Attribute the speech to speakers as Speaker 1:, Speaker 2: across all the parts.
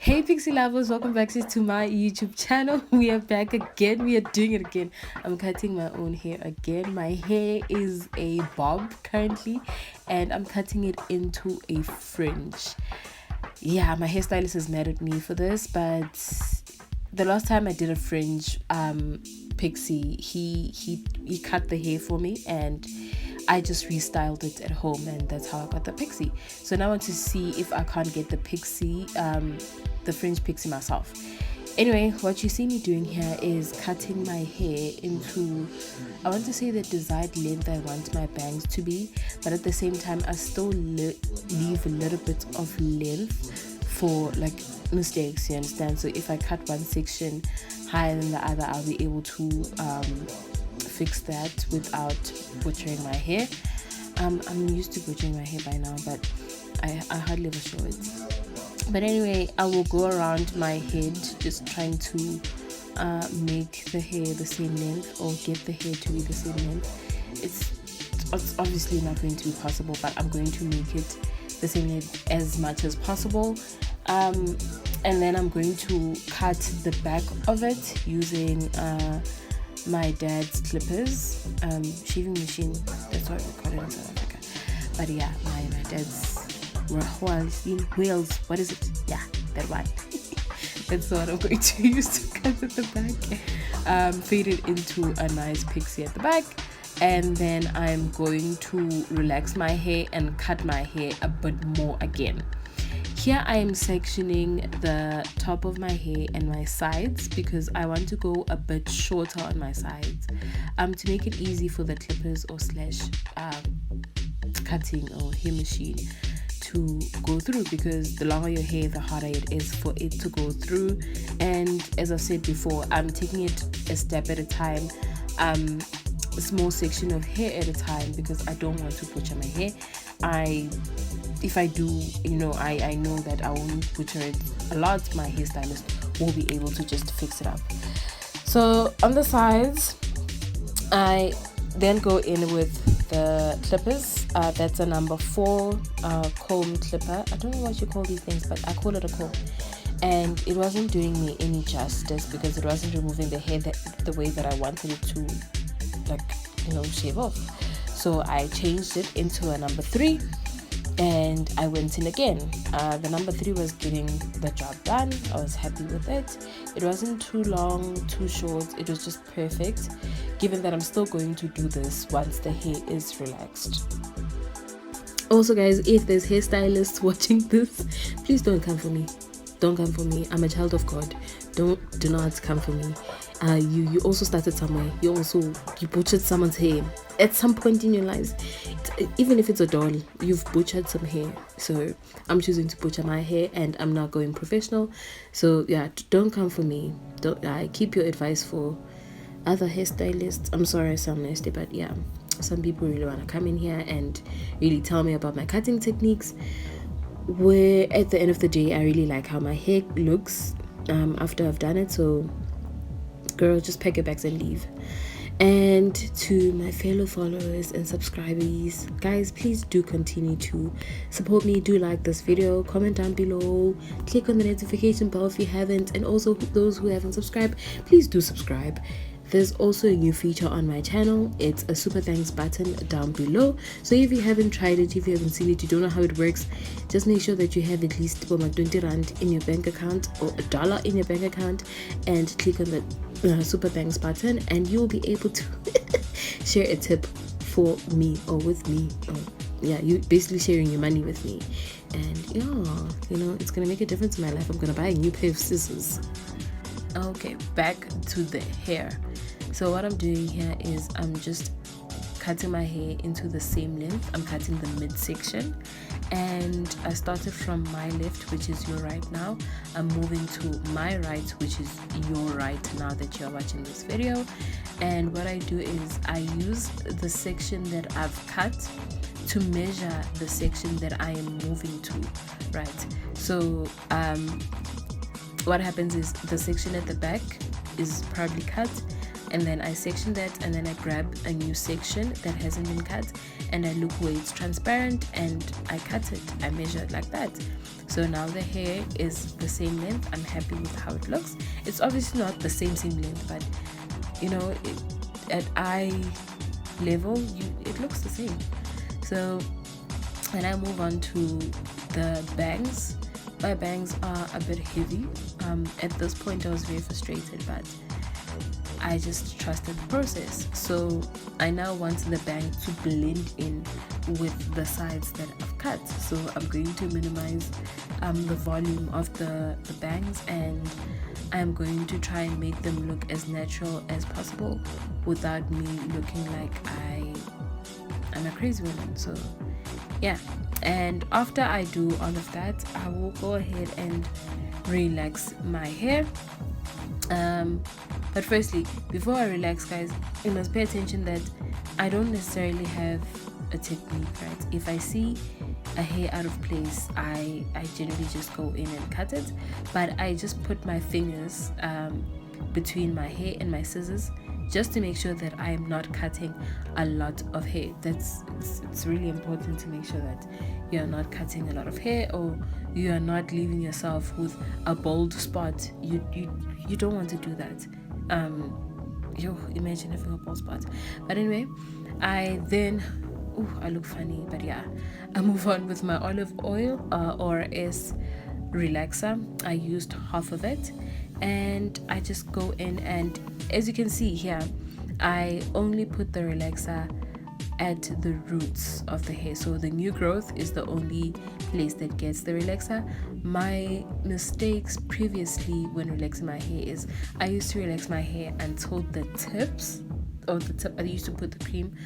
Speaker 1: Hey Pixie lovers, welcome back to my YouTube channel. We are back again. We are doing it again. I'm cutting my own hair again. My hair is a bob currently, and I'm cutting it into a fringe. Yeah, my hairstylist has mad at me for this, but the last time I did a fringe, Pixie, he cut the hair for me, and I just restyled it at home, and that's how I got the Pixie. So now I want to see if I can't get the Pixie, the fringe Pixie myself. Anyway, what you see me doing here is cutting my hair into, I want to say the desired length I want my bangs to be, but at the same time I still leave a little bit of length for like mistakes, you understand? So if I cut one section higher than the other, I'll be able to fix that without butchering my hair. I'm used to butchering my hair by now, but I hardly ever show it. But anyway, I will go around my head just trying to make the hair the same length, or get the hair to be the same length. It's obviously not going to be possible, but I'm going to make it the same length as much as possible. And then I'm going to cut the back of it using my dad's clippers, shaving machine. That's what we call it in South Africa. But yeah, my dad's wheels. What is it? Yeah, that one. That's what I'm going to use to cut at the back. Fade it into a nice pixie at the back, and then I'm going to relax my hair and cut my hair a bit more again. Here I am sectioning the top of my hair and my sides because I want to go a bit shorter on my sides, to make it easy for the clippers or slash cutting or hair machine to go through, because the longer your hair, the harder it is for it to go through. And as I've said before, I'm taking it a step at a time, a small section of hair at a time, because I don't want to butcher my hair. If I do, I know that I won't butcher it a lot. My hairstylist will be able to just fix it up. So on the sides, I then go in with the clippers. That's a number 4 comb clipper. I don't know what you call these things, but I call it a comb. And it wasn't doing me any justice because it wasn't removing the hair the way that I wanted it to, shave off. So I changed it into a number 3. And I went in again. The number 3 was getting the job done. I was happy with it. It wasn't too long, too short. It was just perfect, given that I'm still going to do this once the hair is relaxed. Also guys, if there's hairstylists watching this, please don't come for me. Don't come for me. I'm a child of God. Do not come for me. You also started somewhere. You butchered someone's hair at some point in your lives. Even if it's a doll, you've butchered some hair. So I'm choosing to butcher my hair, and I'm not going professional. So yeah, don't come for me. Don't keep your advice for other hairstylists. I'm sorry I sound nasty, but yeah, some people really want to come in here and really tell me about my cutting techniques, where at the end of the day I really like how my hair looks after I've done it. So girl, just pack your bags and leave. And to my fellow followers and subscribers, guys, please do continue to support me. Do like this video, comment down below, click on the notification bell if you haven't, and also those who haven't subscribed, please do subscribe. There's also a new feature on my channel. It's a super thanks button down below. So if you haven't tried it, if you haven't seen it, you don't know how it works, just make sure that you have at least 20 rand in your bank account, or $1 in your bank account, and click on the super thanks button, and you'll be able to share a tip for me or with me. You basically sharing your money with me, and it's gonna make a difference in my life. I'm gonna buy a new pair of scissors. Okay, back to the hair. So what I'm doing here is I'm just cutting my hair into the same length. I'm cutting the midsection, and I started from my left, which is your right now. I'm moving to my right, which is your right now that you're watching this video. And what I do is I use the section that I've cut to measure the section that I am moving to, right? So what happens is the section at the back is probably cut, and then I section that, and then I grab a new section that hasn't been cut, and I look where it's transparent and I cut it. I measure it like that. So now the hair is the same length. I'm happy with how it looks. It's obviously not the same length, but you know, at eye level it looks the same. So and I move on to the bangs. My bangs are a bit heavy. At this point I was very frustrated, but I just trusted the process. So I now want the bang to blend in with the sides that I've cut. So I'm going to minimize the volume of the bangs, and I'm going to try and make them look as natural as possible without me looking like I'm a crazy woman. So yeah, and after I do all of that, I will go ahead and relax my hair. But firstly, before I relax, guys, you must pay attention that I don't necessarily have a technique, right? If I see a hair out of place, I generally just go in and cut it, but I just put my fingers between my hair and my scissors just to make sure that I am not cutting a lot of hair. It's really important to make sure that you're not cutting a lot of hair, or you are not leaving yourself with a bald spot. You don't want to do that. Imagine having a bald spot. But anyway, I look funny, but yeah, I move on with my olive oil ORS relaxer. I used half of it, and I just go in, and as you can see here, I only put the relaxer at the roots of the hair. So the new growth is the only place that gets the relaxer. My mistakes previously when relaxing my hair is I used to relax my hair until the tips, or the tip. I used to put the cream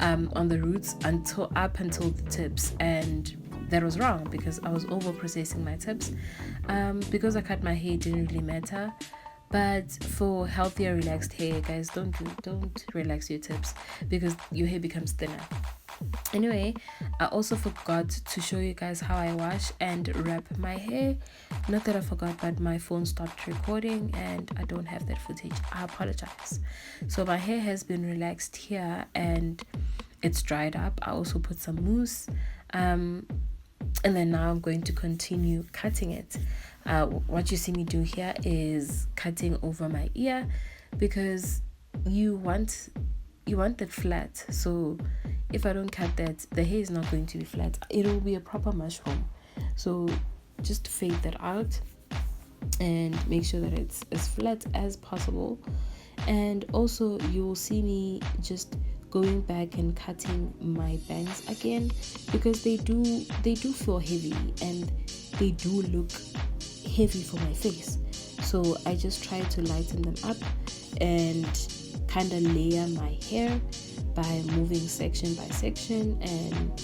Speaker 1: on the roots up until the tips, and that was wrong because I was over processing my tips. Because I cut my hair, it didn't really matter. But for healthier, relaxed hair, guys, don't relax your tips because your hair becomes thinner. Anyway, I also forgot to show you guys how I wash and wrap my hair. Not that I forgot, but my phone stopped recording and I don't have that footage. I apologize. So my hair has been relaxed here and it's dried up. I also put some mousse, and then now I'm going to continue cutting it. What you see me do here is cutting over my ear because you want that flat. So if I don't cut that, the hair is not going to be flat. It will be a proper mushroom. So just fade that out and make sure that it's as flat as possible. And also you will see me just going back and cutting my bangs again because they do feel heavy and they do look heavy for my face. So I just try to lighten them up and kind of layer my hair by moving section by section and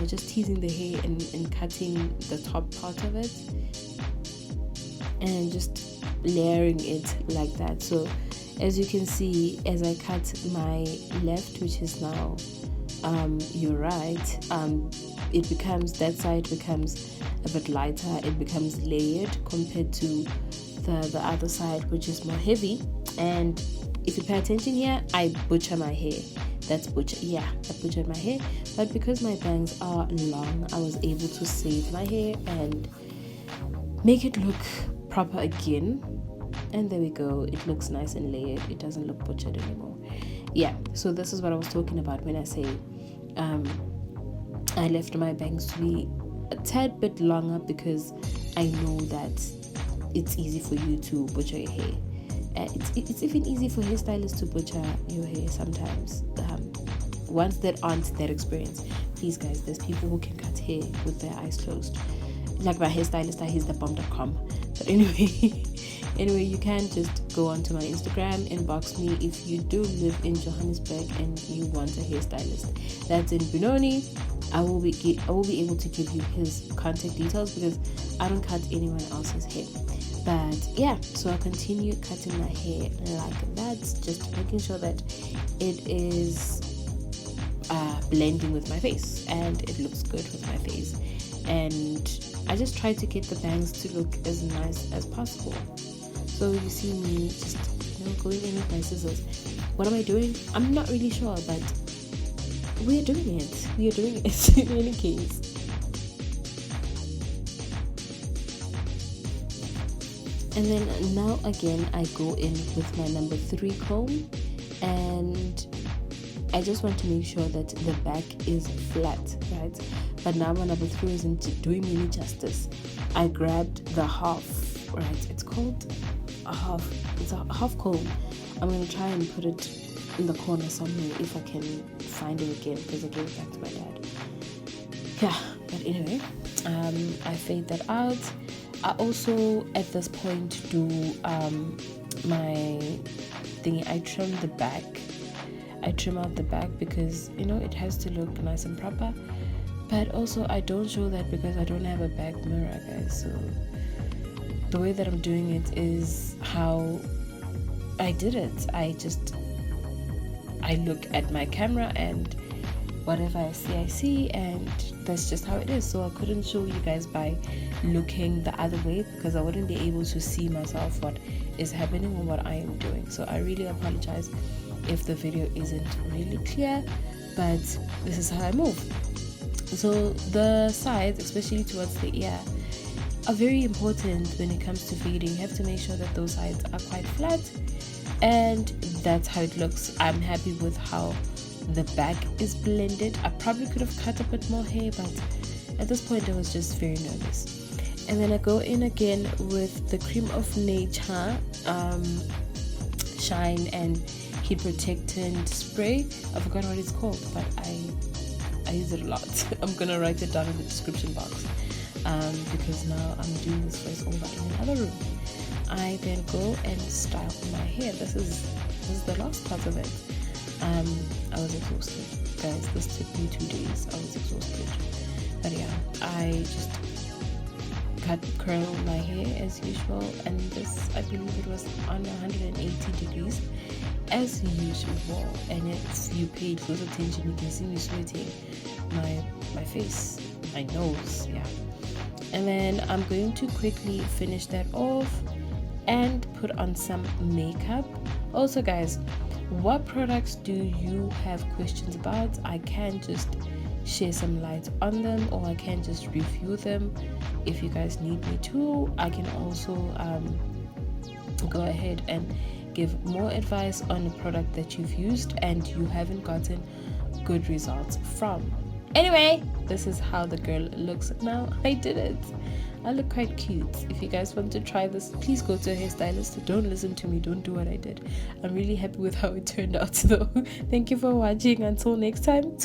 Speaker 1: just teasing the hair and cutting the top part of it and just layering it like that. So as you can see, as I cut my left, which is now your right, that side becomes a bit lighter. It becomes layered compared to the other side, which is more heavy. And if you pay attention here, I butcher my hair. I butchered my hair. But because my bangs are long, I was able to save my hair and make it look proper again. And there we go. It looks nice and layered. It doesn't look butchered anymore. Yeah, so this is what I was talking about when I say I left my bangs to be a tad bit longer because I know that it's easy for you to butcher your hair. It's even easy for hairstylists to butcher your hair sometimes. Ones that aren't that experienced. Please guys, there's people who can cut hair with their eyes closed. Like my hairstylist, heisthabomb.com. But anyway, you can just go onto my Instagram, inbox me if you do live in Johannesburg and you want a hairstylist. That's in Benoni. I will be able to give you his contact details because I don't cut anyone else's hair. But yeah, so I'll continue cutting my hair like that, just making sure that it is blending with my face and it looks good with my face. And I just try to get the bangs to look as nice as possible. So you see me just going in with my scissors. What am I doing? I'm not really sure, but we're doing it. In any case. And then now again, I go in with my number 3 comb, and I just want to make sure that the back is flat, right? But now my number 3 isn't doing me any justice. I grabbed the half, right? It's called a half. It's a half comb. I'm going to try and put it in the corner somewhere if I can find it again, because I gave it back to my dad. Yeah, but anyway, I fade that out. I also at this point do my thingy. I trim the back. I trim out the back because it has to look nice and proper. But also I don't show that because I don't have a back mirror, guys. So the way that I'm doing it is how I did it. I look at my camera and whatever I see, and that's just how it is. So I couldn't show you guys by looking the other way because I wouldn't be able to see myself what is happening or what I am doing. So I really apologize if the video isn't really clear, but this is how I move. So the sides, especially towards the ear, are very important when it comes to fading. You have to make sure that those sides are quite flat, and that's how it looks. I'm happy with how the back is blended. I probably could have cut a bit more hair, but at this point I was just very nervous. And then I go in again with the Cream of Nature Shine and Heat Protectant Spray. I forgot what it's called, but I use it a lot. I'm gonna write it down in the description box because now I'm doing this voice over in another room. I then go and style my hair. This is the last part of it. I was exhausted, guys. This took me 2 days. I was exhausted, but yeah, I just curl my hair as usual, and this, I believe it was on 180 degrees as usual. And if you paid close attention, you can see me sweating my face, my nose, yeah. And then I'm going to quickly finish that off and put on some makeup. Also, guys, what products do you have questions about? I can just share some light on them, or I can just review them if you guys need me to. I can also go ahead and give more advice on a product that you've used and you haven't gotten good results from. Anyway, this is how the girl looks now. I did it. I look quite cute. If you guys want to try this, please go to a hairstylist. Don't listen to me. Don't do what I did. I'm really happy with how it turned out though. Thank you for watching. Until next time.